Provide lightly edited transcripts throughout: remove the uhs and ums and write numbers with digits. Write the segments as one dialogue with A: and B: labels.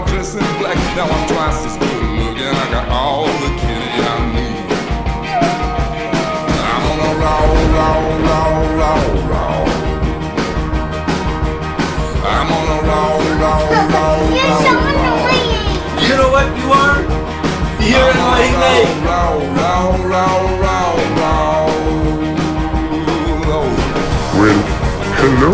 A: I dress in black. Now I'm twice as good looking. I got all the kitty I need. I'm on a roll, roll, roll, roll, roll. I'm on a roll, roll, roll,
B: You're so annoying.
C: You know what you are? You're annoying.
A: Roll, roll, roll, roll, roll, roll.
D: Well, hello.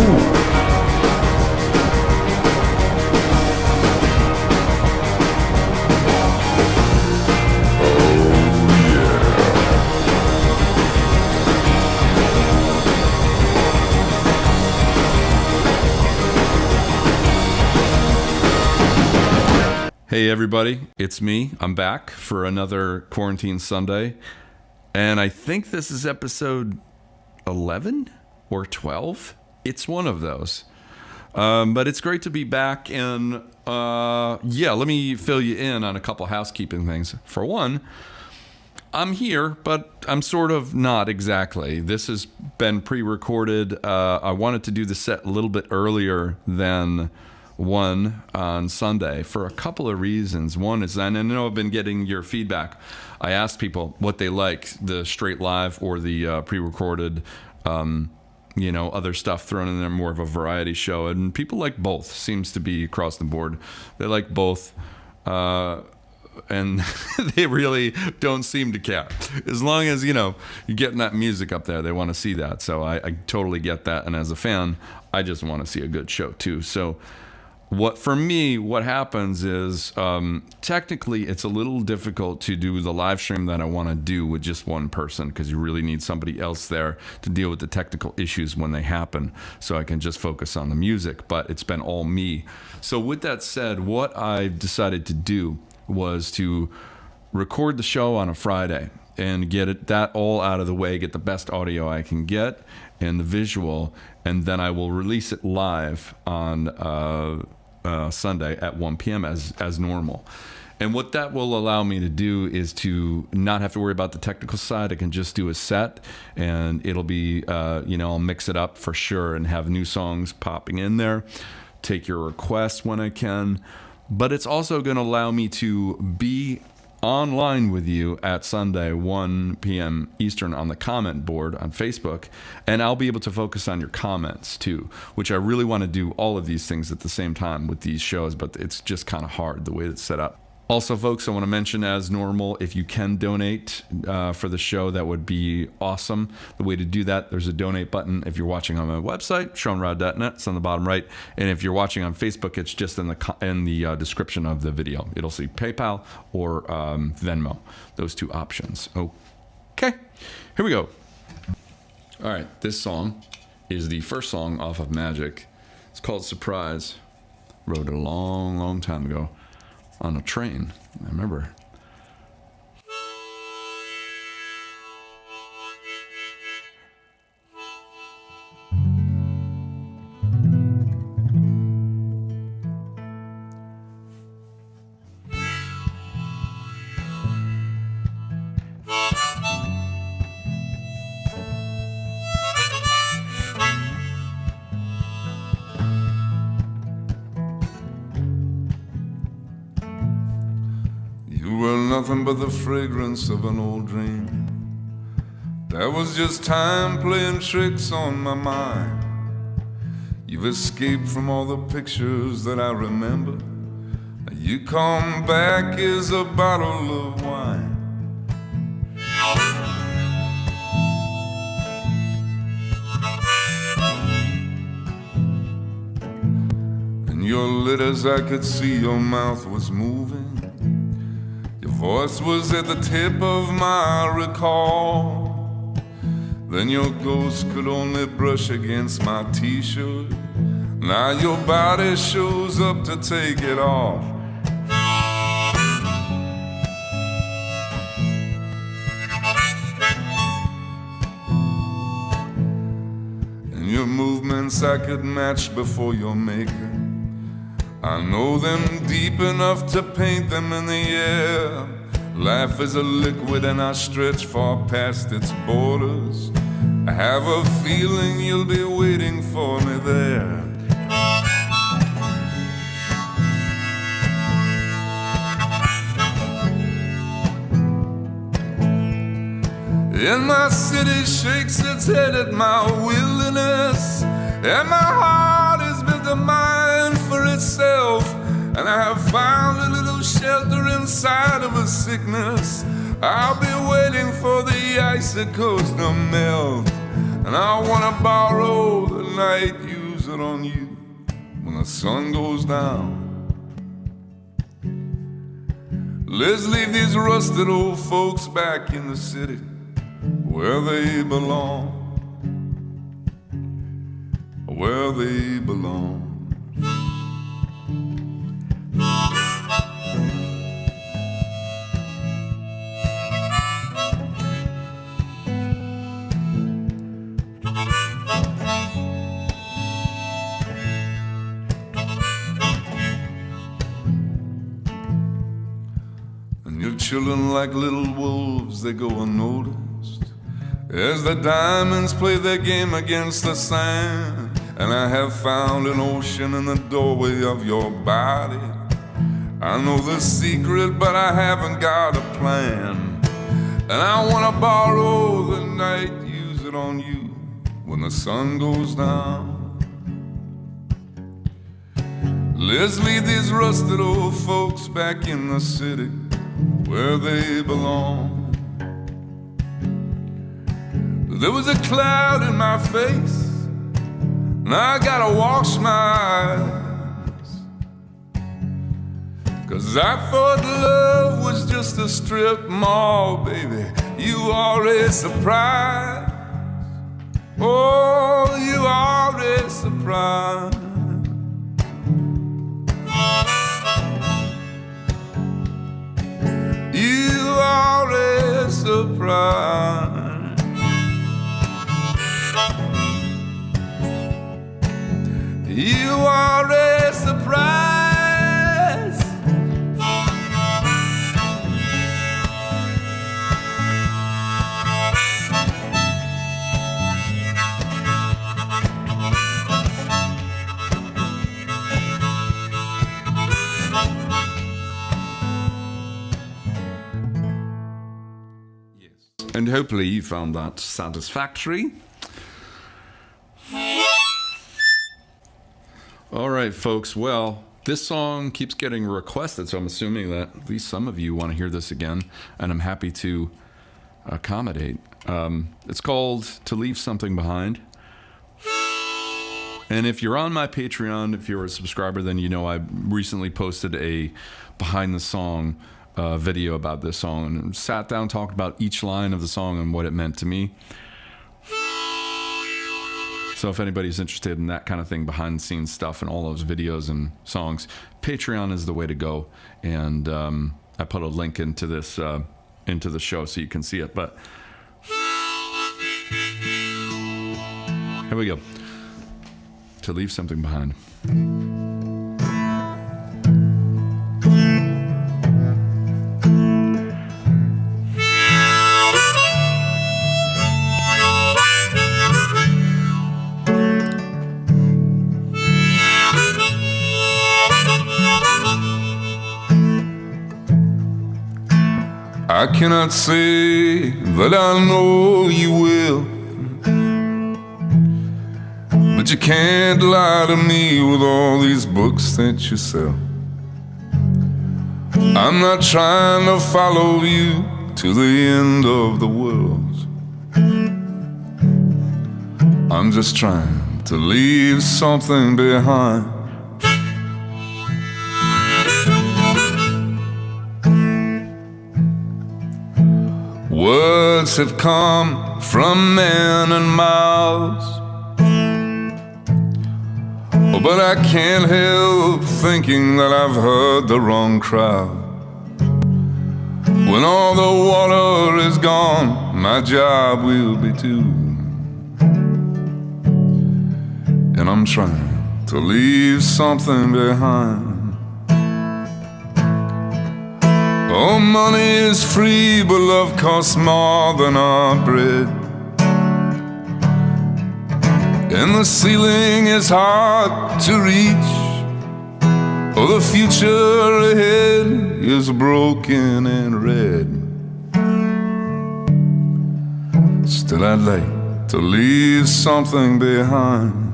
E: Hey everybody, it's me. I'm back for another Quarantine Sunday. And I think this is episode 11 or 12. It's one of those. But it's great to be back. And let me fill you in on a couple housekeeping things. For one, I'm here, but I'm sort of not exactly. This has been pre-recorded. I wanted to do the set a little bit earlier than one on Sunday for a couple of reasons. One is, and I know I've been getting your feedback. I asked people what they like, the straight live or the pre-recorded, other stuff thrown in there, more of a variety show. And people like both, seems to be across the board. They like both. And they really don't seem to care. As long as, you're getting that music up there, they want to see that. So I totally get that. And as a fan, I just want to see a good show too. So what happens is technically it's a little difficult to do the live stream that I want to do with just one person, because you really need somebody else there to deal with the technical issues when they happen, so I can just focus on the music. But it's been all me. So with that said, what I decided to do was to record the show on a Friday and get that all out of the way, get the best audio I can get and the visual, and then I will release it live on Sunday at 1 p.m. as normal. And what that will allow me to do is to not have to worry about the technical side. I can just do a set, and it'll be, I'll mix it up for sure and have new songs popping in there, take your requests when I can. But it's also going to allow me to be online with you at Sunday, 1 p.m. Eastern on the comment board on Facebook, and I'll be able to focus on your comments too, which I really want to do all of these things at the same time with these shows, but it's just kind of hard the way it's set up. Also, folks, I want to mention, as normal, if you can donate for the show, that would be awesome. The way to do that, there's a donate button. If you're watching on my website, SeanRod.net, it's on the bottom right. And if you're watching on Facebook, it's just in the description of the video. It'll say PayPal or Venmo, those two options. Okay, here we go. All right, this song is the first song off of Magic. It's called Surprise. Wrote it a long, long time ago on a train, I remember.
A: Nothing but the fragrance of an old dream. That was just time playing tricks on my mind. You've escaped from all the pictures that I remember. You come back as a bottle of wine. And you're lit as I could see your mouth was moving. Voice was at the tip of my recall. Then your ghost could only brush against my t-shirt. Now your body shows up to take it off. And your movements I could match before your maker. I know them deep enough to paint them in the air. Life is a liquid and I stretch far past its borders. I have a feeling you'll be waiting for me there. And my city shakes its head at my wilderness, and my heart is built a mind for itself. And I have found a little shelter inside of a sickness. I'll be waiting for the icicles to melt, and I wanna borrow the night, use it on you when the sun goes down. Let's leave these rusted old folks back in the city where they belong, where they belong. Children like little wolves, they go unnoticed as the diamonds play their game against the sand. And I have found an ocean in the doorway of your body. I know the secret, but I haven't got a plan. And I wanna borrow the night, use it on you when the sun goes down. Let's leave these rusted old folks back in the city where they belong. There was a cloud in my face, and I gotta wash my eyes, 'cause I thought love was just a strip mall, baby. You are a surprise. Oh, you are a surprise. You are a surprise. You are a surprise.
E: And hopefully you found that satisfactory. All right, folks. Well, this song keeps getting requested, so I'm assuming that at least some of you want to hear this again, and I'm happy to accommodate. It's called To Leave Something Behind. And if you're on my Patreon, if you're a subscriber, then you know I recently posted a behind the song video about this song, and sat down, talked about each line of the song and what it meant to me. So if anybody's interested in that kind of thing, behind the scenes stuff and all those videos and songs, Patreon is the way to go. And I put a link into this into the show so you can see it. But here we go. To Leave Something Behind.
A: I cannot say that I know you will, but you can't lie to me with all these books that you sell. I'm not trying to follow you to the end of the world. I'm just trying to leave something behind. Words have come from men and mouths, but I can't help thinking that I've heard the wrong crowd. When all the water is gone, my job will be too. And I'm trying to leave something behind. Oh, money is free, but love costs more than our bread. And the ceiling is hard to reach. Oh, the future ahead is broken and red. Still I'd like to leave something behind.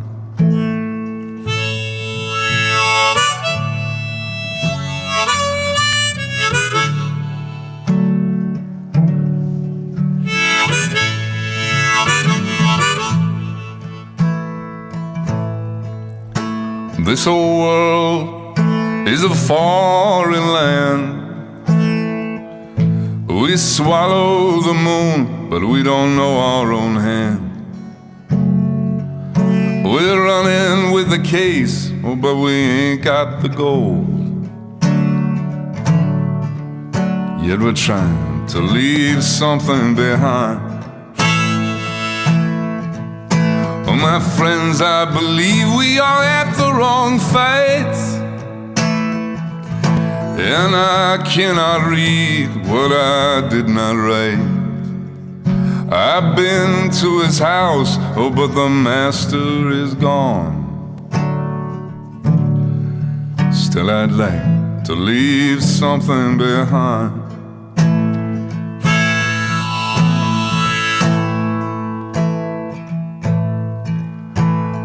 A: This whole world is a foreign land. We swallow the moon, but we don't know our own hand. We're running with the case, but we ain't got the gold. Yet we're trying to leave something behind. Oh, my friends, I believe we are at the wrong fight, and I cannot read what I did not write. I've been to his house, oh, but the master is gone. Still I'd like to leave something behind.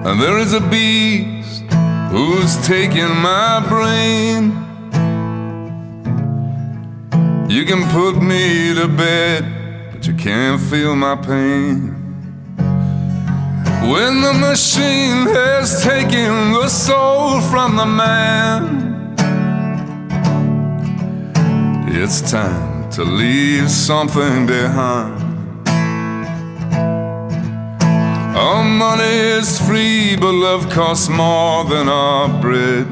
A: And there is a beast who's taking my brain. You can put me to bed, but you can't feel my pain. When the machine has taken the soul from the man, it's time to leave something behind. Our money is free, but love costs more than our bread.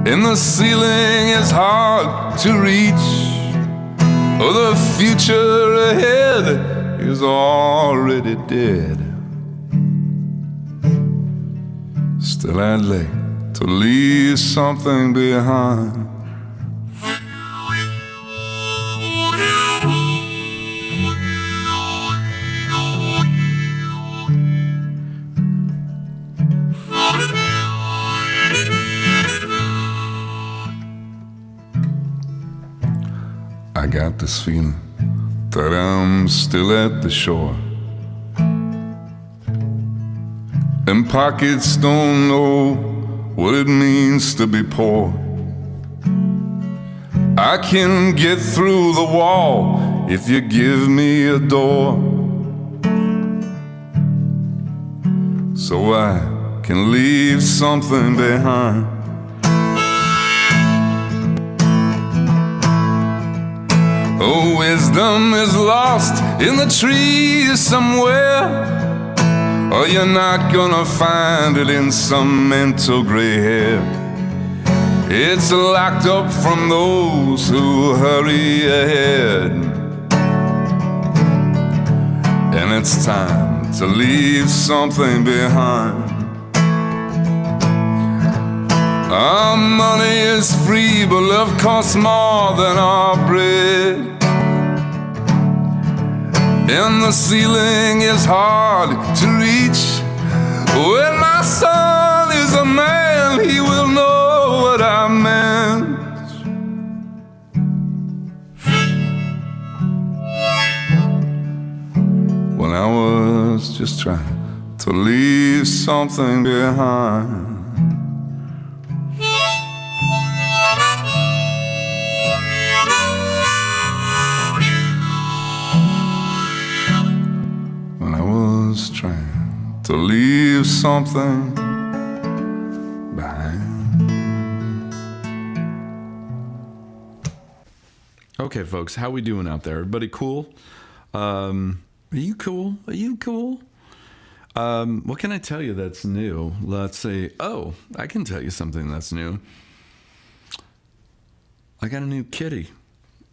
A: And the ceiling is hard to reach. Oh, the future ahead is already dead. Still I'd like to leave something behind. I got this feeling that I'm still at the shore, and pockets don't know what it means to be poor. I can get through the wall if you give me a door, so I can leave something behind. Oh, wisdom is lost in the trees somewhere, or you're not gonna find it in some mental gray hair. It's locked up from those who hurry ahead, and it's time to leave something behind. Our money is free, but love costs more than our bread. And the ceiling is hard to reach. When my son is a man, he will know what I meant. When I was just trying to leave something behind. Trying to leave something behind.
E: Okay, folks, how we doing out there? Everybody cool? Are you cool? Are you cool? What can I tell you that's new? Let's see. Oh, I can tell you something that's new. I got a new kitty.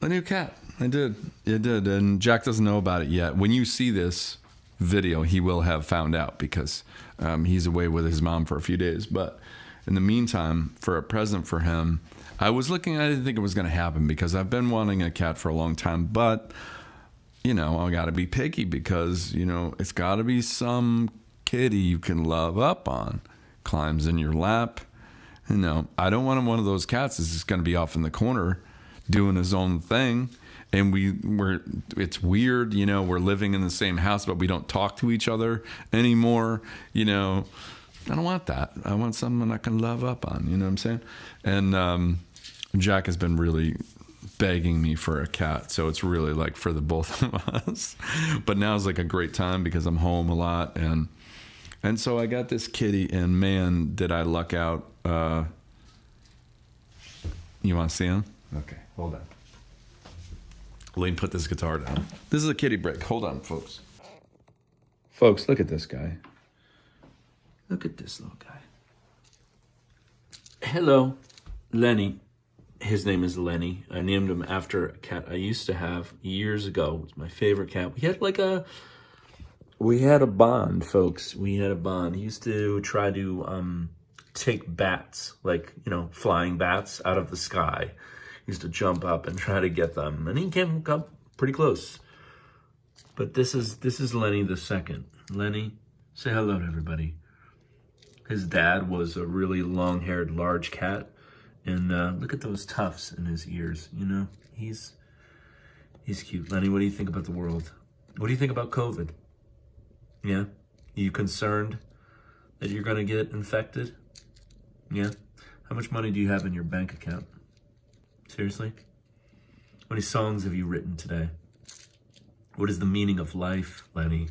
E: A new cat. I did. And Jack doesn't know about it yet. When you see this video, he will have found out because he's away with his mom for a few days. But in the meantime, for a present for him, I was looking, I didn't think it was going to happen because I've been wanting a cat for a long time. But, you know, I got to be picky because, you know, it's got to be some kitty you can love up on. Climbs in your lap. You know, I don't want one of those cats that's just going to be off in the corner doing his own thing and it's weird, you know, we're living in the same house, but we don't talk to each other anymore, you know. I don't want that. I want someone I can love up on, you know what I'm saying? And Jack has been really begging me for a cat, so it's really like for the both of us. But now is like a great time because I'm home a lot, and so I got this kitty, and man, did I luck out. You want to see him? Okay, hold on. Let me put this guitar down. This is a kitty break. Hold on, folks. Folks, look at this guy. Look at this little guy.
C: Hello, Lenny. His name is Lenny. I named him after a cat I used to have years ago. It was my favorite cat. We had a bond, folks. We had a bond. He used to try to take bats, like, you know, flying bats out of the sky. He used to jump up and try to get them, and he came up pretty close. But this is Lenny the second. Lenny, say hello to everybody. His dad was a really long-haired, large cat, and look at those tufts in his ears. You know, he's cute. Lenny, what do you think about the world? What do you think about COVID? Yeah, are you concerned that you're gonna get infected? Yeah. How much money do you have in your bank account? Seriously? How many songs have you written today? What is the meaning of life, Lenny?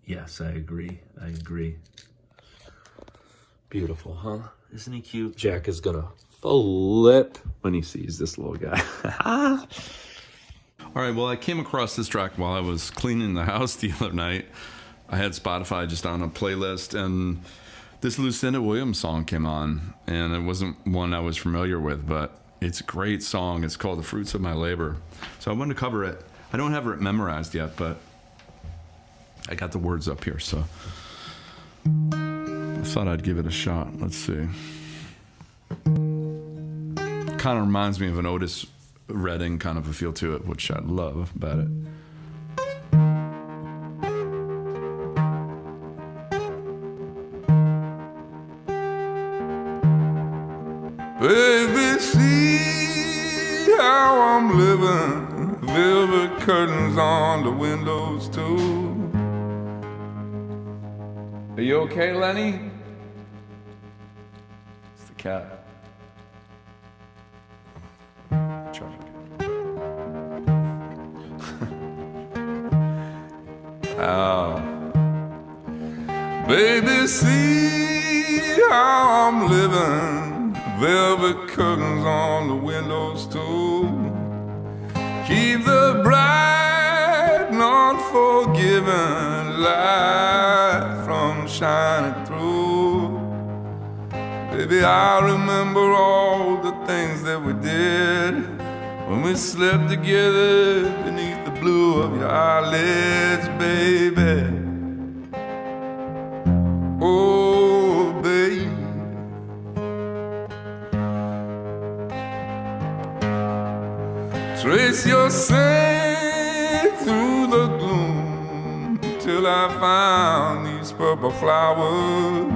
C: Yes, I agree. I agree. Beautiful, huh? Isn't he cute? Jack is gonna flip when he sees this little guy.
E: All right, well, I came across this track while I was cleaning the house the other night. I had Spotify just on a playlist, and this Lucinda Williams song came on, and it wasn't one I was familiar with, but it's a great song. It's called The Fruits of My Labor. So I wanted to cover it. I don't have it memorized yet, but I got the words up here, so I thought I'd give it a shot. Let's see. Kind of reminds me of an Otis Redding kind of a feel to it, which I love about it.
A: Baby, see how I'm living. Velvet curtains on the windows too. Are you okay, Lenny?
E: It's the cat.
A: Oh. Baby, see how I'm living. Velvet curtains on the windows too. Keep the bright, not forgiving light from shining through. Baby, I remember all the things that we did when we slept together beneath the blue of your eyelids, baby. Oh, baby. Trace your scent through the gloom till I found these purple flowers.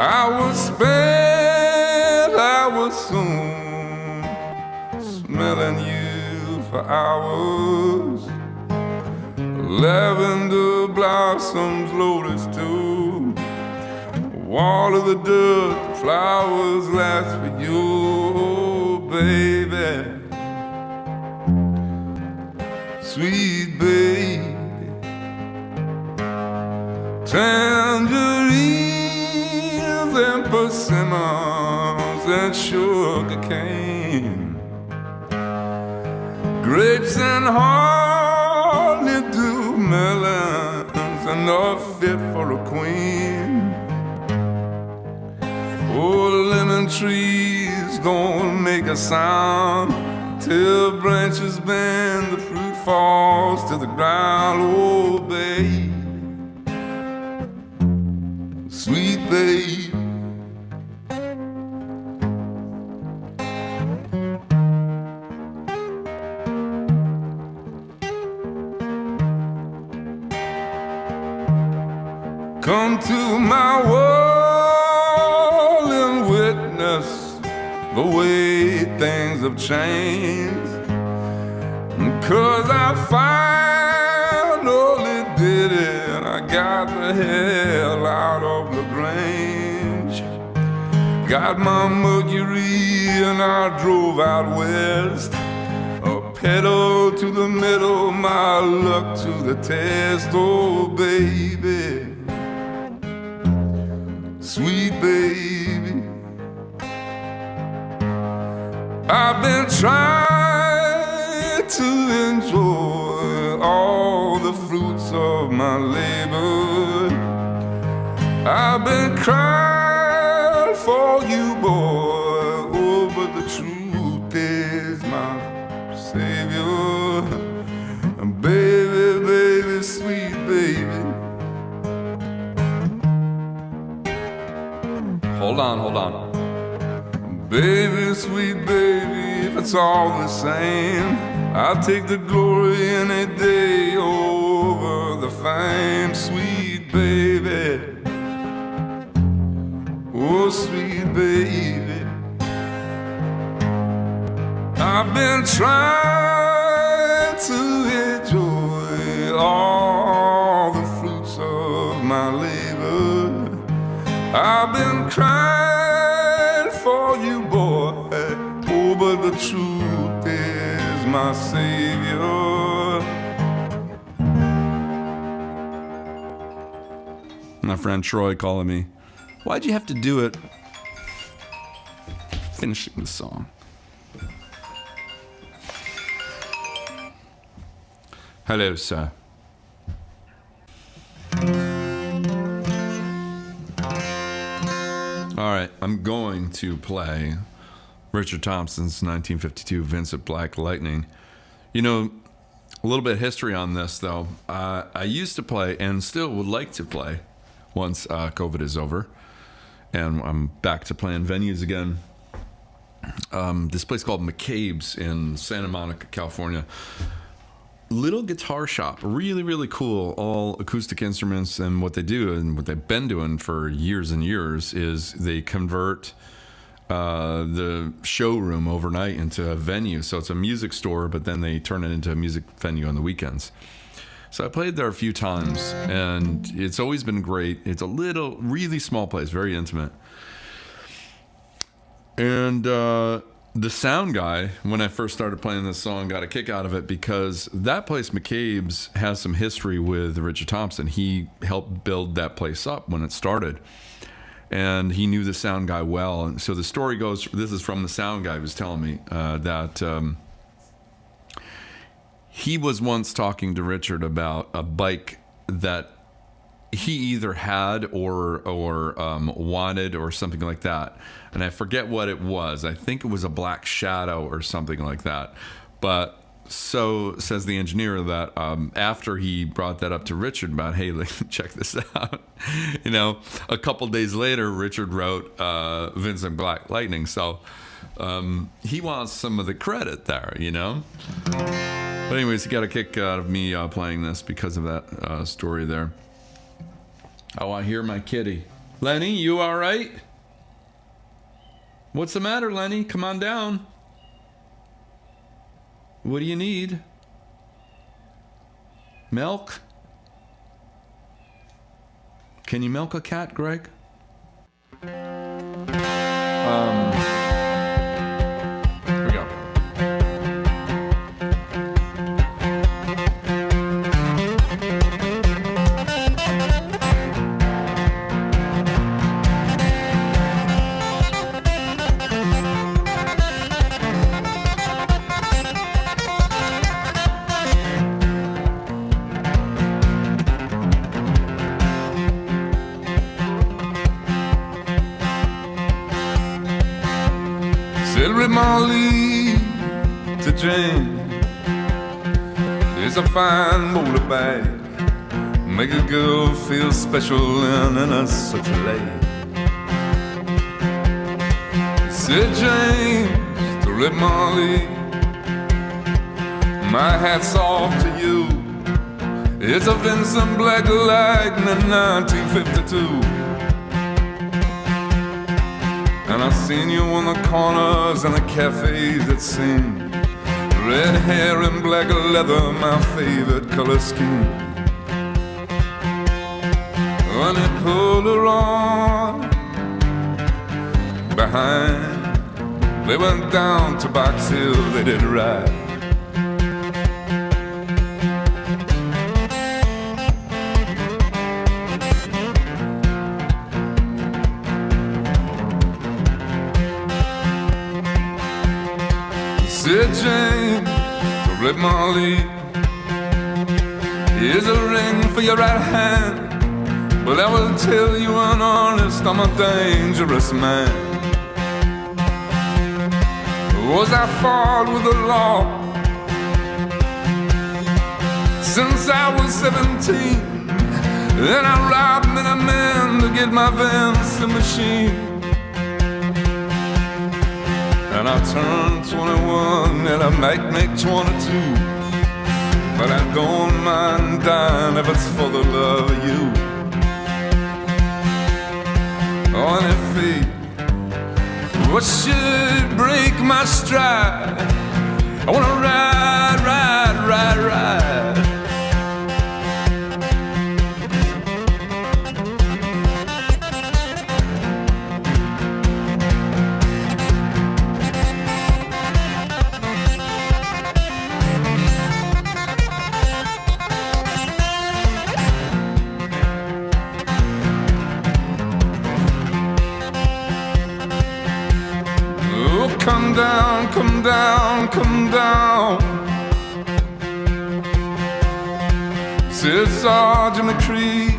A: I was spent, I was soon smelling you for hours. Lavender blossoms, lotus too. Wall of the dirt, the flowers last for you, baby. Sweet baby. Tangerines and persimmons and sugar cane. Grapes and honeydew melons enough fit for a queen. Oh, the lemon trees don't make a sound till branches bend, the fruit falls to the ground. Oh, babe, sweet babe. Come to my world and witness the way things of chains. 'Cause I finally did it, I got the hell out of LaGrange. Got my Mercury and I drove out west. A pedal to the metal, my luck to the test. Oh baby, sweet baby, I've been trying to enjoy all the fruits of my labor. I've been crying for you, boy. Oh, but the truth is my savior. And baby, baby, sweet baby.
E: Hold on.
A: Baby, sweet baby, if it's all the same, I'll take the glory any day over the fame. Sweet baby, oh sweet baby, I've been trying to enjoy all the fruits of my labor. I've been crying for you, boy. Oh, but the truth is my savior.
E: My friend Troy calling me. Why'd you have to do it? Finishing the song. Hello, sir. All right, I'm going to play Richard Thompson's 1952 Vincent Black Lightning. You know, a little bit of history on this, though. I used to play and still would like to play once COVID is over. And I'm back to playing venues again. This place called McCabe's in Santa Monica, California. Little guitar shop, really, really cool, all acoustic instruments. And what they do, and what they've been doing for years and years, is they convert the showroom overnight into a venue. So it's a music store, but then they turn it into a music venue on the weekends. So I played there a few times, and it's always been great. It's a little, really small place, very intimate. And the sound guy, when I first started playing this song, got a kick out of it because that place, McCabe's, has some history with Richard Thompson. He helped build that place up when it started. And he knew the sound guy well. And so the story goes, this is from the sound guy who was telling me that he was once talking to Richard about a bike that he either had or wanted or something like that. And I forget what it was. I think it was a Black Shadow or something like that. But so says the engineer that after he brought that up to Richard about, hey, check this out. You know, a couple days later, Richard wrote Vincent Black Lightning. So he wants some of the credit there, you know. But anyways, he got a kick out of me playing this because of that story there. Oh, I hear my kitty. Lenny, you all right? What's the matter, Lenny? Come on down. What do you need? Milk? Can you milk a cat, Greg? Here we go.
A: Celery Molly to Jane is a fine bowler bag. Make a girl feel special in such a lane. Said James to Red Molly, my hat's off to you. It's a Vincent Black Lightning 1952. And I've seen you on the corners and the cafes that sing. Red hair and black leather, my favorite color scheme. When they pulled her on behind, they went down to Box Hill, they did ride. Said Jane, to Rip Marley, here's a ring for your right hand, but I will tell you in honest, I'm a dangerous man. Was I fought with the law since I was 17, then I robbed many men to get my Vinci machine. And I turned 21 and I might make 22, but I don't mind dying if it's for the love of you. Oh, and if fate, what should break my stride, I wanna ride, ride, ride, ride. Come down, come down, come down, said Sergeant McCree.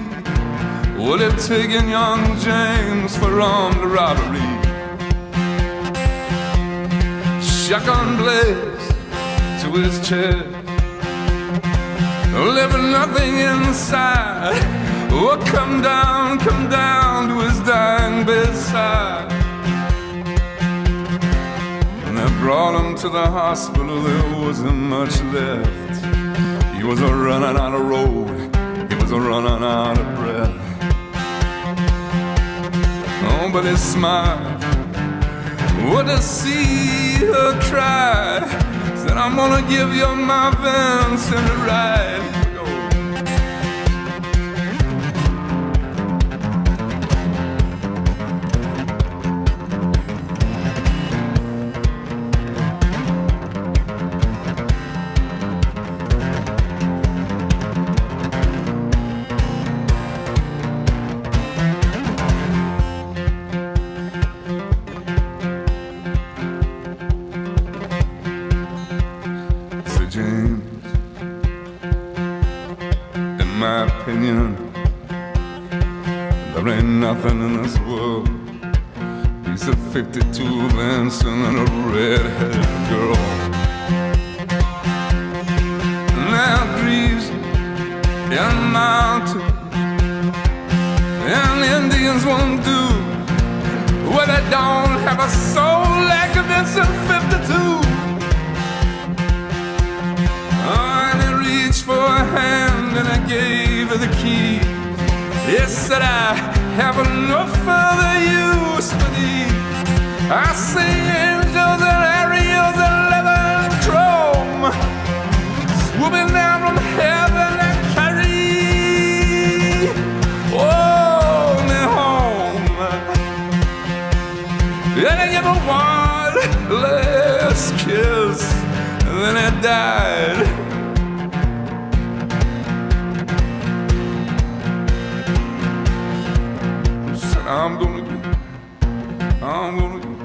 A: Would have taken young James for armed robbery. Shotgun blast to his chest, leaving nothing inside. Oh, come down to his dying bedside. Brought him to the hospital, there wasn't much left. He was a running out of road, he was a running out of breath. Oh, but he smiled, would to see her cry. Said, I'm gonna give you my Vincent ride. James, in my opinion, there ain't nothing in this world beats a 52 Vincent and a red-headed girl. Now grieves in mountain, and Indians won't do what I don't have a soul like a Vincent 52. For a hand and I gave her the key. He said, I have no further use for thee. I see angels and Ariels and leather and chrome swooping down from heaven and carry me home. And I gave her one last kiss and then I died. I'm gonna give, I'm gonna give,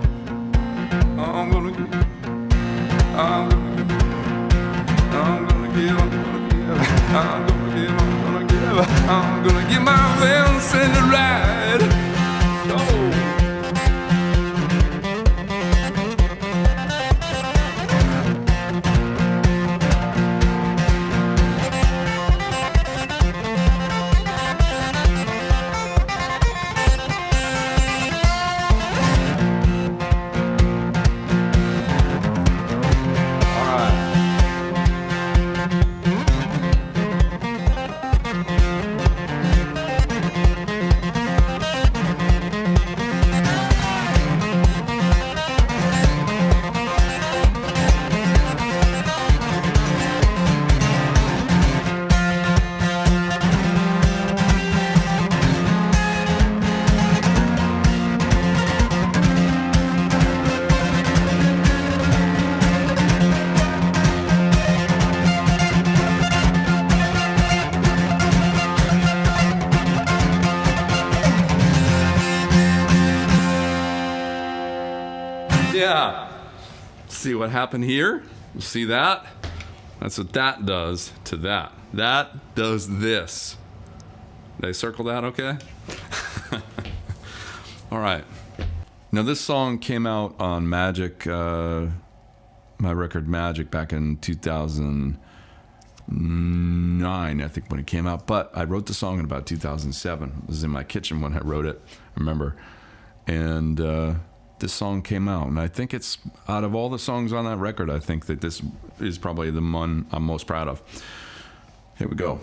A: I'm gonna give, I'm gonna give, I'm gonna give, I'm gonna give, I'm gonna give, I'm gonna give, I'm gonna give my Vincent a ride. Oh.
E: See what happened here? You see that? That's what that does to that. That does this. Did I circle that okay? All right. Now this song came out on Magic, my record Magic, back in 2009, I think, when it came out. But I wrote the song in about 2007. It was in my kitchen when I wrote it, I remember. And this song came out, and I think it's, out of all the songs on that record, I think that this is probably the one I'm most proud of. Here we go.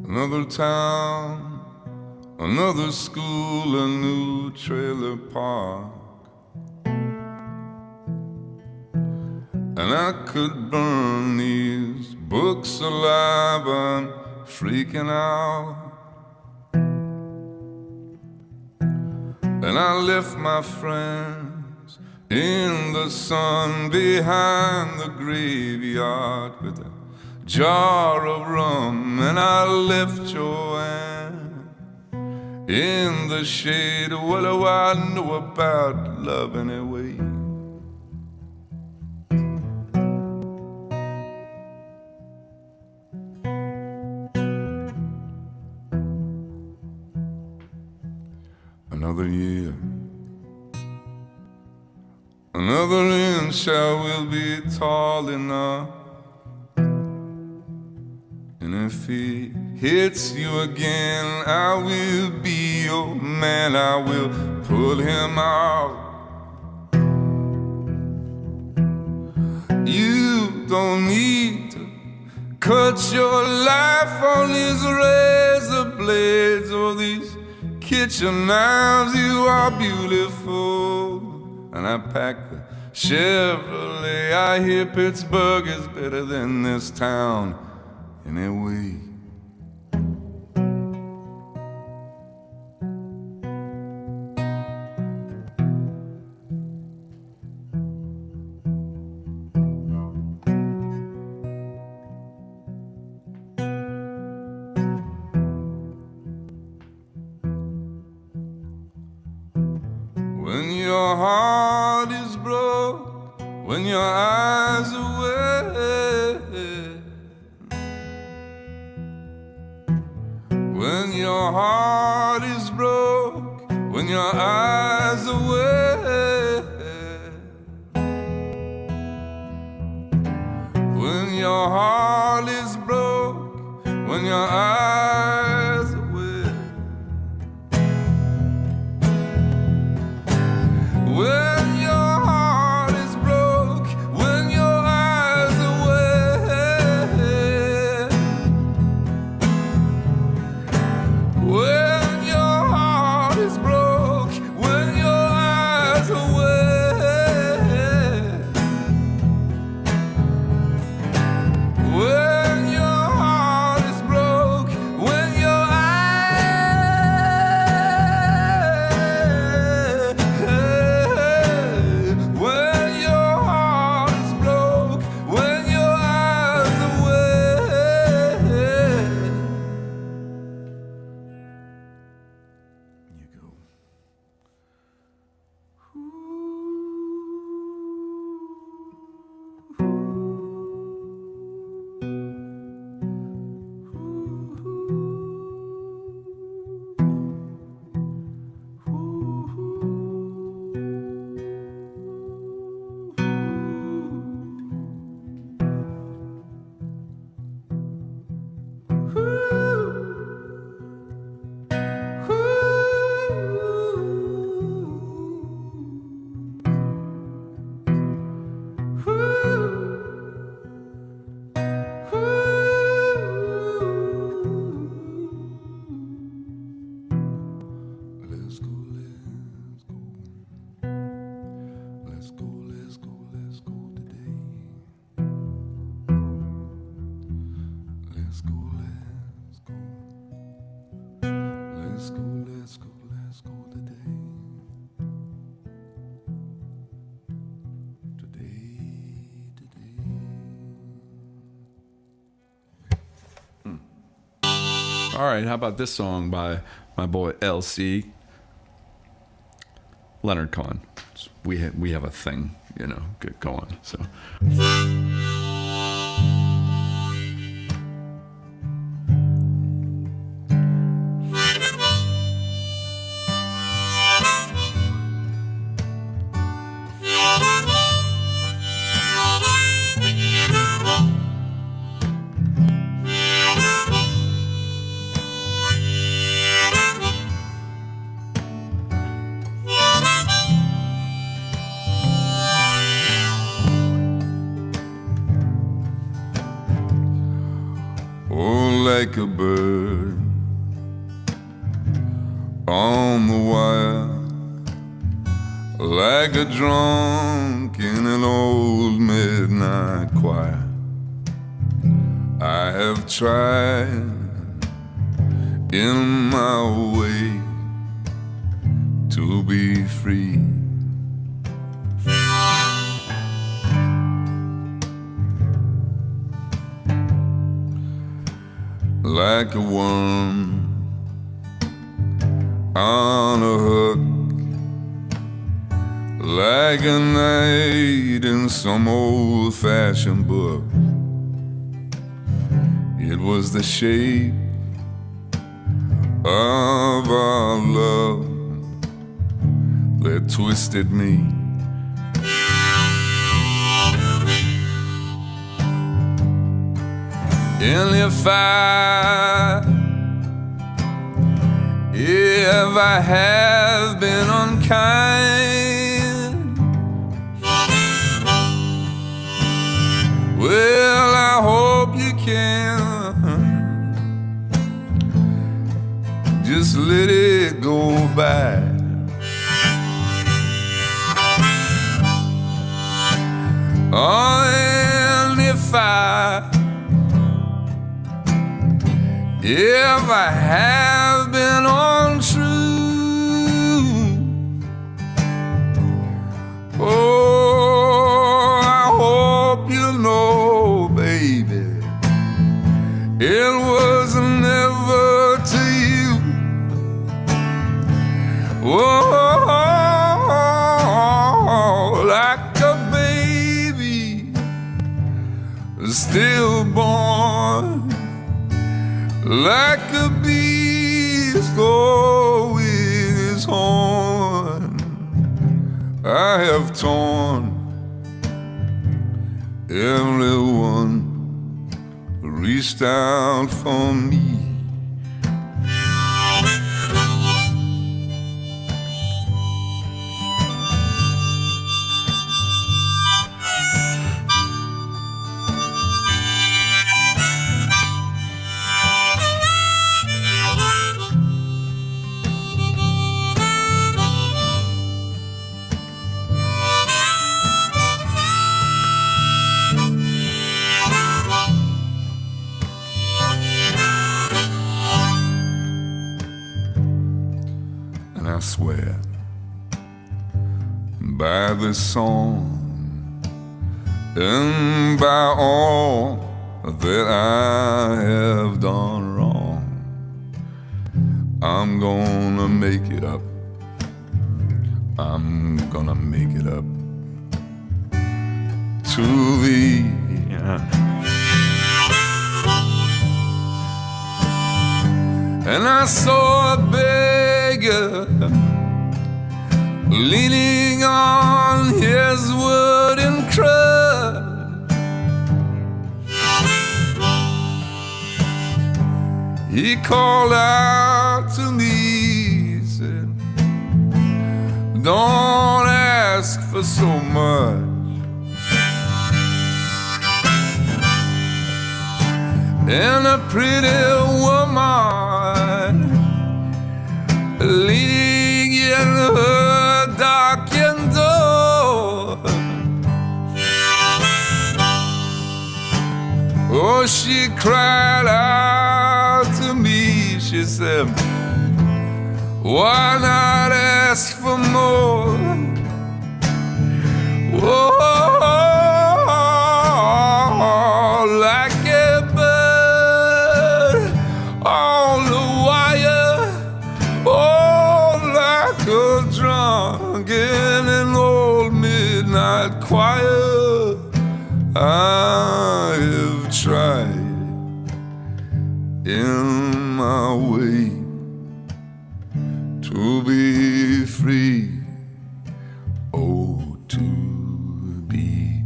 A: Another town, another school, a new trailer park. And I could burn these books alive, I'm freaking out. And I left my friends in the sun behind the graveyard with a jar of rum, and I left Joanne in the shade. What do I know about love anyway? Another year, another inch, I will be tall enough. And if he hits you again, I will be your man. I will pull him out. You don't need to cut your life on these razor blades or these kitchen knives. You are beautiful. And I packed the Chevrolet. I hear Pittsburgh is better than this town anyway. When your heart is broke, when your eyes are wet, when your heart is broke, when your eyes are wet, when your heart is broke, when your eyes are wet, when your heart is broke, when your eyes are wet, when your heart is broke, when your eyes are wet, when your heart is broke,
E: All right, how about this song by my boy LC? Leonard Cohen. We have a thing, get going. So.
A: Like a bird on the wire, like a drunk in an old midnight choir. I have tried in my way to be free. Like a worm on a hook, like a night in some old-fashioned book. It was the shape of our love that twisted me. And if I have been unkind, well, I hope you can just let it go by. Oh, and if I have been untrue, oh, I hope you know, baby, it was never to you. Oh, like a baby stillborn, like a beast with his horn. I have torn everyone who reached out for me. I swear by this song and by all that I have done wrong, I'm gonna make it up. I'm gonna make it up to thee. And I saw a beggar leaning on his wooden crutch. He called out to me, he said, don't ask for so much. And a pretty woman leaning in her darkened door, oh, she cried out to me, she said, why not ask for more? Oh, like a bird on got quiet. I have tried in my way to be free. Oh, to be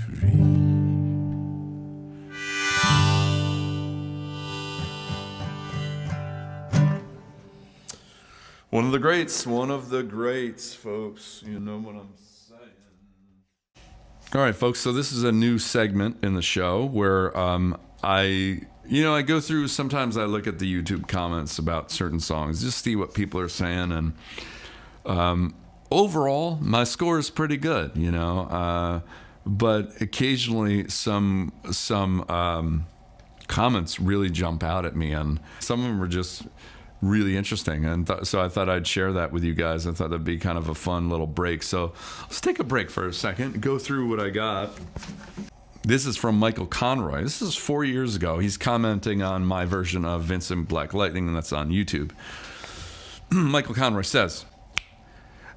A: free. One of the greats, folks. You know what I'm saying. All right, folks. So this is a new segment in the show where I go through. Sometimes I look at the YouTube comments about certain songs, just see what people are saying, and overall, my score is pretty good. But occasionally some comments really jump out at me, and some of them are just really interesting, and so I thought I'd share that with you guys. I thought that'd be kind of a fun little break. So let's take a break for a second, go through what I got. This is from Michael Conroy. This is 4 years ago. He's commenting on my version of Vincent Black Lightning, and that's on YouTube. Michael Conroy says,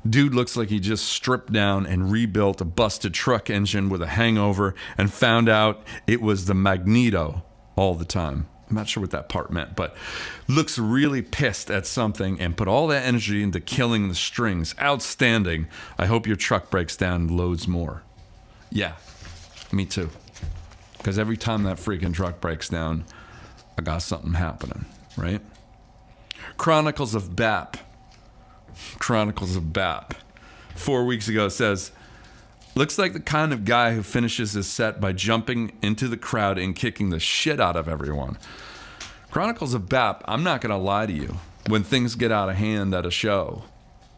A: dude looks like he just stripped down and rebuilt a busted truck engine with a hangover and found out it was the magneto all the time. I'm not sure what that part meant, but looks really pissed at something and put all that energy into killing the strings. Outstanding. I hope your truck breaks down and loads more. Yeah, me too. Because every time that freaking truck breaks down, I got something happening, right? Chronicles of BAP. 4 weeks ago says, looks like the kind of guy who finishes his set by jumping into the crowd and kicking the shit out of everyone. Chronicles of BAP, I'm not going to lie to you. When things get out of hand at a show,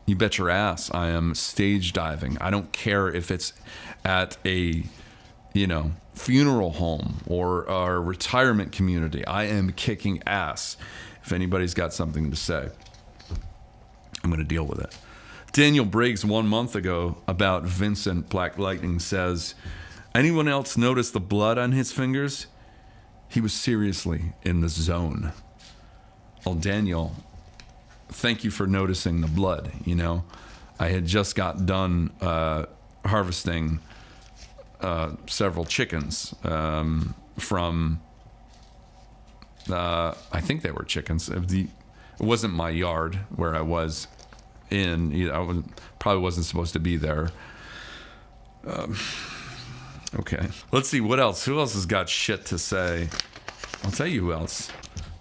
A: you bet your ass I am stage diving. I don't care if it's at a, funeral home or a retirement community. I am kicking ass. If anybody's got something to say, I'm going to deal with it. Daniel Briggs 1 month ago about Vincent Black Lightning says, anyone else notice the blood on his fingers? He was seriously in the zone. Well, Daniel, thank you for noticing the blood. I had just got done harvesting several chickens from, I think they were chickens. It wasn't my yard where I was in. Probably wasn't supposed to be there. Okay, let's see what else. Who else has got shit to say? I'll tell you who else.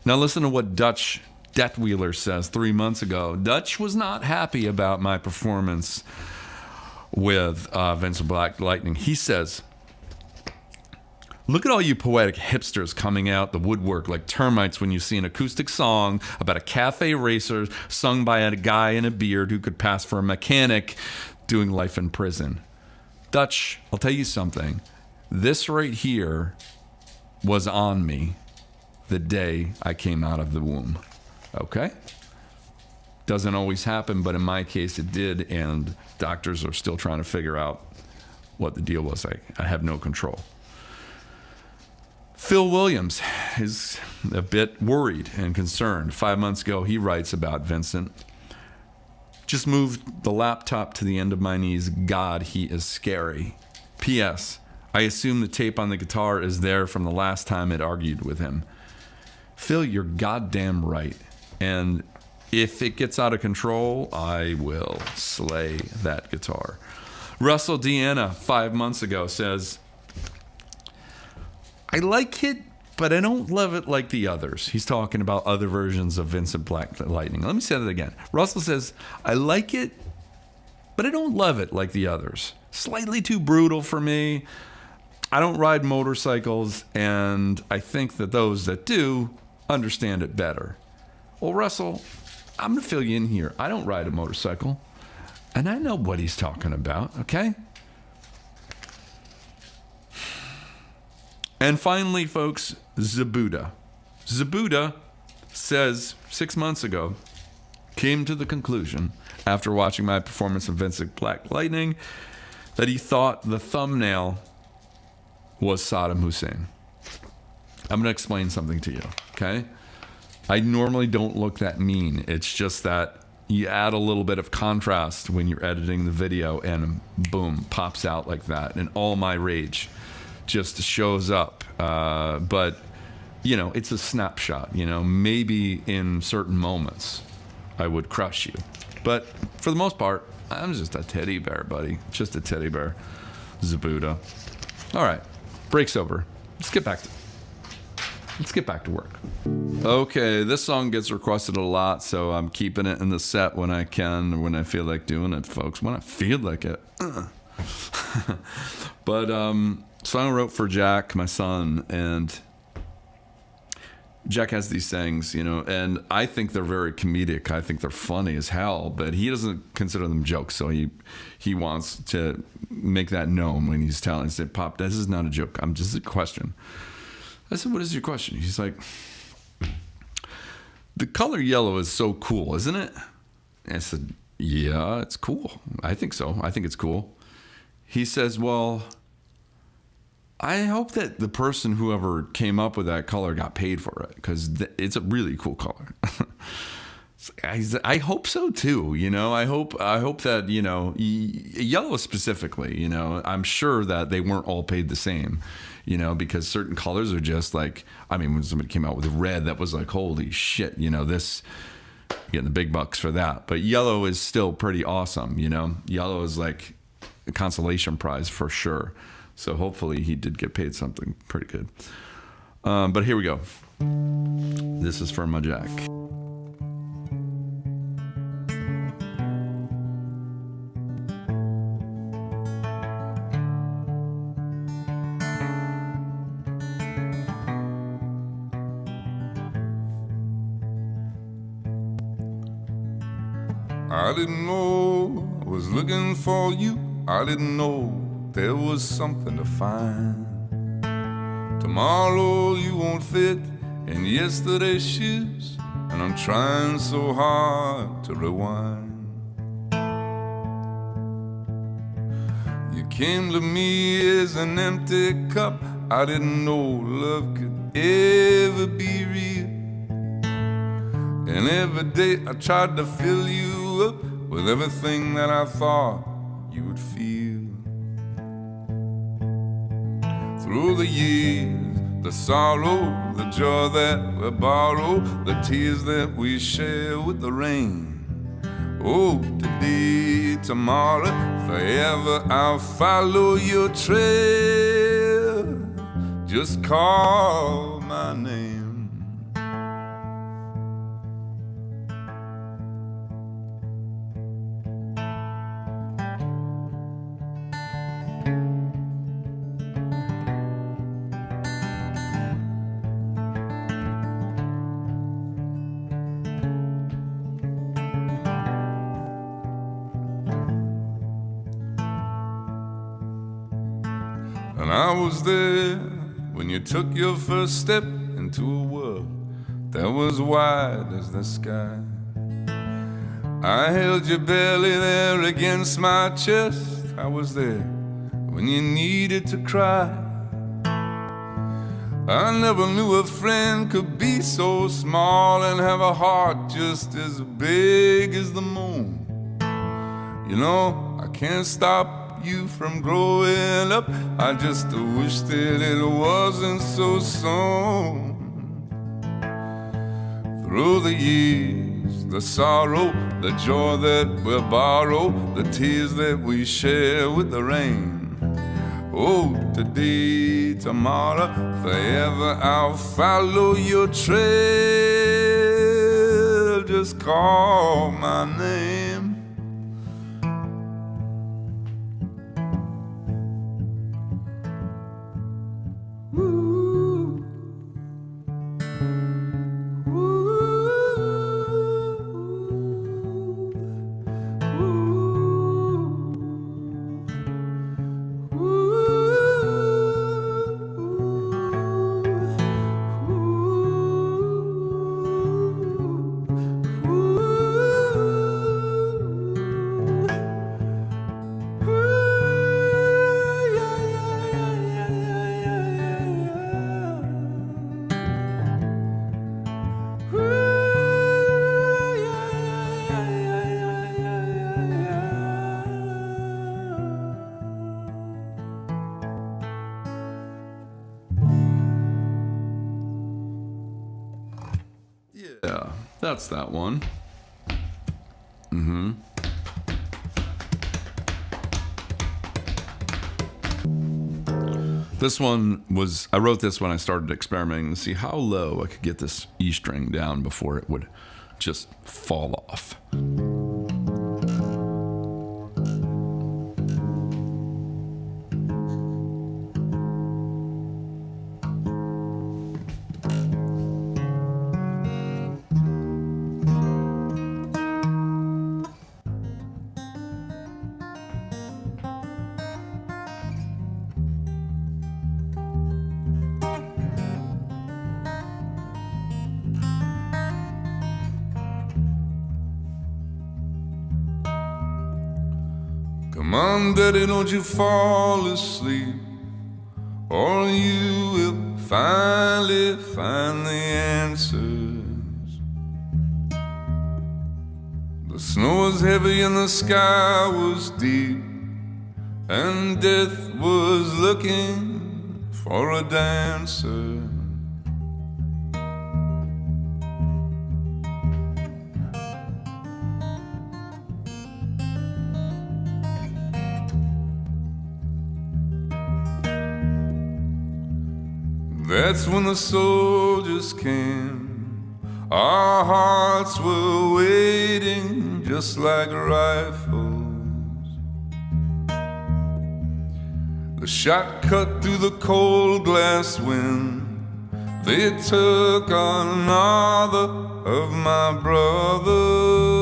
A: Now listen to what Dutch Detwheeler says 3 months ago. Dutch was not happy about my performance with Vincent Black Lightning. He says, look at all you poetic hipsters coming out the woodwork like termites when you see an acoustic song about a cafe racer sung by a guy in a beard who could pass for a mechanic doing life in prison. Dutch, I'll tell you something. This right here was on me the day I came out of the womb. Okay? Doesn't always happen, but in my case it did, and doctors are still trying to figure out what the deal was. I have no control. Phil Williams is a bit worried and concerned. 5 months ago, he writes about Vincent. Just moved the laptop to the end of my knees. God, he is scary. P.S. I assume the tape on the guitar is there from the last time it argued with him. Phil, you're goddamn right. And if it gets out of control, I will slay that guitar. Russell Deanna, 5 months ago, says, I like it, but I don't love it like the others. He's talking about other versions of Vincent Black Lightning. Let me say that again. Russell says, I like it, but I don't love it like the others. Slightly too brutal for me. I don't ride motorcycles, and I think that those that do understand it better. Well, Russell, I'm going to fill you in here. I don't ride a motorcycle, and I know what he's talking about, okay? And finally, folks, Zabuda. Zabuda says 6 months ago, came to the conclusion after watching my performance of Vincent Black Lightning that he thought the thumbnail was Saddam Hussein. I'm going to explain something to you, okay? I normally don't look that mean. It's just that
E: you add a little bit of contrast when you're editing the video, and boom, pops out like that, and all my rage just shows up. But it's a snapshot. Maybe in certain moments I would crush you, but for the most part, I'm just a teddy bear, buddy. Just a teddy bear. Zabuda. All right, break's over. Let's get back to work. Okay, this song gets requested a lot, so I'm keeping it in the set when I can, when I feel like doing it, folks. When I feel like it. But song I wrote for Jack, my son, and Jack has these sayings, and I think they're very comedic. I think they're funny as hell, but he doesn't consider them jokes, so he wants to make that known when he's telling. He said, "Pop, this is not a joke. I'm just a question." I said, "What is your question?" He's like, "The color yellow is so cool, isn't it?" I said, "Yeah, it's cool. I think so. I think it's cool." He says, "Well, I hope that the person, whoever came up with that color, got paid for it, because it's a really cool color." I hope so too. I hope that, yellow specifically, I'm sure that they weren't all paid the same, because certain colors are just like, when somebody came out with red, that was like, holy shit, this, getting the big bucks for that. But yellow is still pretty awesome. Yellow is like a consolation prize for sure. So hopefully he did get paid something pretty good. But here we go. This is for my Jack.
A: I didn't know I was looking for you. I didn't know there was something to find. Tomorrow you won't fit in yesterday's shoes, and I'm trying so hard to rewind. You came to me as an empty cup. I didn't know love could ever be real. And every day I tried to fill you up with everything that I thought you would feel. Through the years, the sorrow, the joy that we borrow, the tears that we share with the rain. Oh, today, tomorrow, forever I'll follow your trail. Just call my name. And I was there when you took your first step into a world that was wide as the sky. I held your belly there against my chest. I was there when you needed to cry. I never knew a friend could be so small and have a heart just as big as the moon. I can't stop you from growing up. I just wish that it wasn't so soon. Through the years, the sorrow, the joy that we borrow, the tears that we share with the rain. Oh, today, tomorrow, forever I'll follow your trail. Just call my name.
E: Yeah, that's that one. This one was, I wrote this when I started experimenting to see how low I could get this E string down before it would just fall off.
A: Come on, Daddy, don't you fall asleep, or you will finally find the answers. The snow was heavy and the sky was deep, and death was looking for a dancer. That's when the soldiers came. Our hearts were waiting just like rifles. The shot cut through the cold glass wind. They took another of my brothers.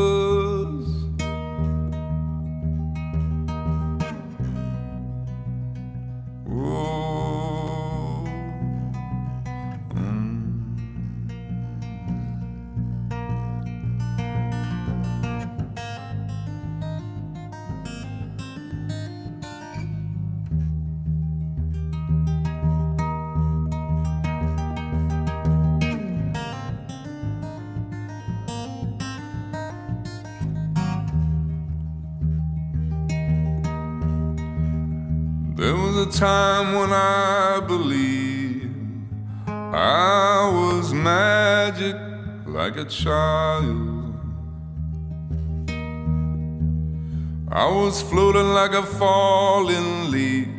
A: There was a time when I believed I was magic like a child. I was floating like a falling leaf,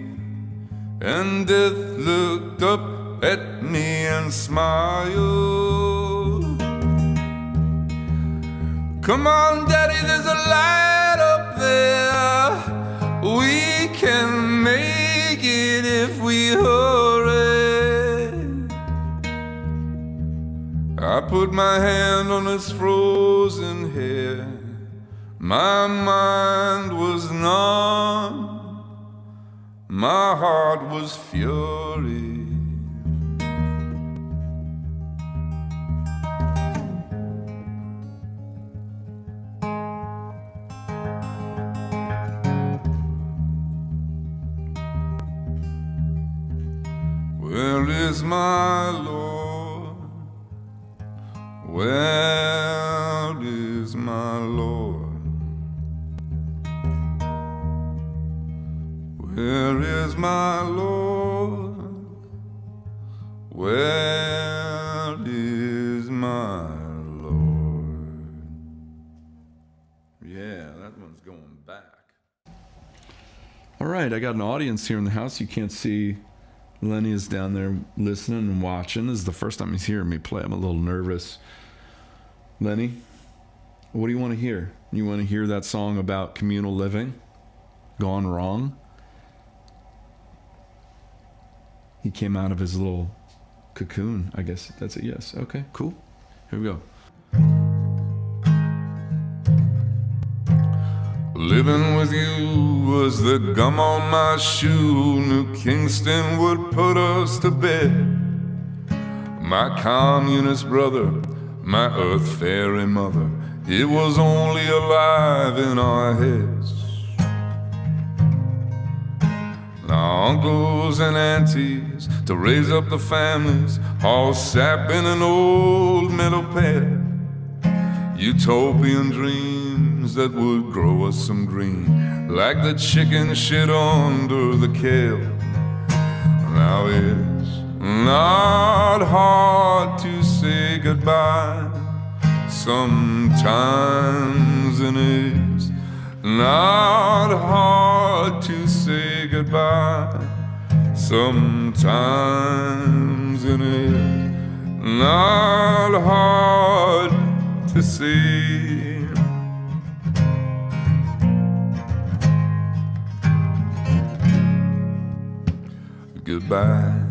A: and death looked up at me and smiled. Come on, Daddy, there's a light up there. We can make it if we hurry. I put my hand on his frozen hair. My mind was numb. My heart was fury. Where is my Lord? Where is my Lord? Where is my Lord? Where is my Lord? Yeah, that one's going back.
E: All right, I got an audience here in the house. You can't see. Lenny is down there listening and watching. This is the first time he's hearing me play. I'm a little nervous. Lenny, what do you want to hear? You want to hear that song about communal living? Gone wrong? He came out of his little cocoon. I guess that's a yes. Okay, cool. Here we go.
A: Living with you was the gum on my shoe. New Kingston would put us to bed. My communist brother, my earth fairy mother, it was only alive in our heads. Now uncles and aunties to raise up the families, all sapping an old metal pad. Utopian dreams that would grow us some green, like the chicken shit under the kale. Now it's not hard to say goodbye sometimes, and it's not hard to say goodbye. Sometimes, and it's not hard to say goodbye.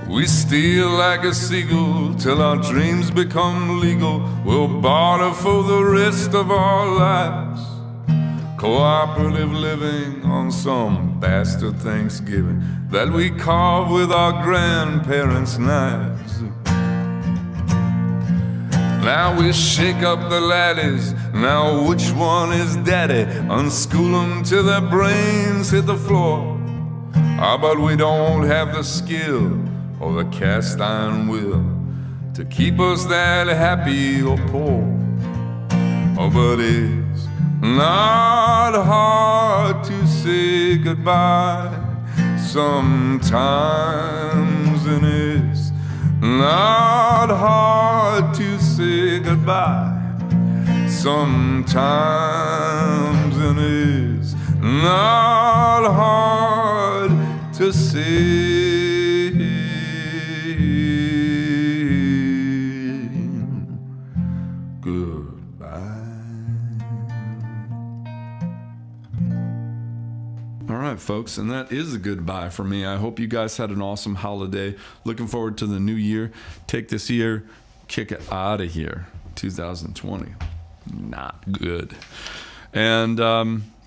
A: We steal like a seagull till our dreams become legal. We'll barter for the rest of our lives. Cooperative living on some bastard Thanksgiving that we carve with our grandparents' knives. Now we shake up the laddies. Now which one is daddy? Unschool them till their brains hit the floor. But we don't have the skill or the cast iron will to keep us that happy or poor. But it's not hard to say goodbye sometimes, and it's not hard to say goodbye sometimes, and it's not hard to say
E: All right, folks, and that is a goodbye for me. I hope you guys had an awesome holiday. Looking forward to the new year. Take this year, kick it out of here. 2020, not good. And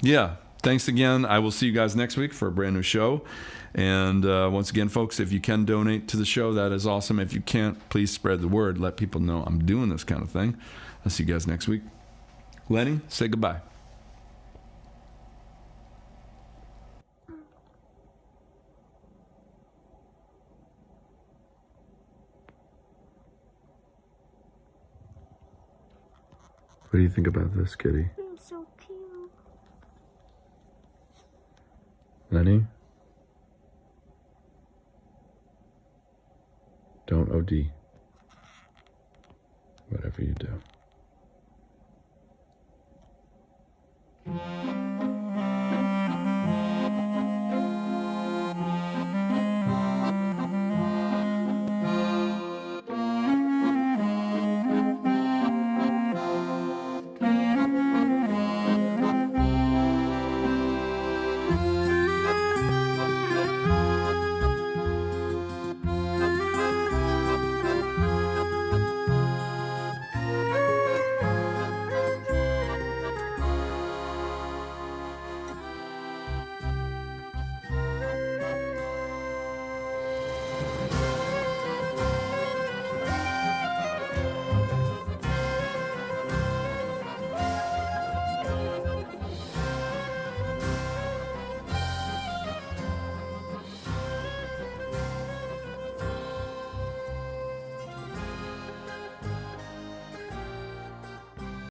E: yeah, thanks again. I will see you guys next week for a brand new show. And once again, folks, if you can donate to the show, that is awesome. If you can't, please spread the word. Let people know I'm doing this kind of thing. I'll see you guys next week. Lenny, say goodbye.
C: What do you think about this, kitty?
B: You're so cute.
C: Lenny?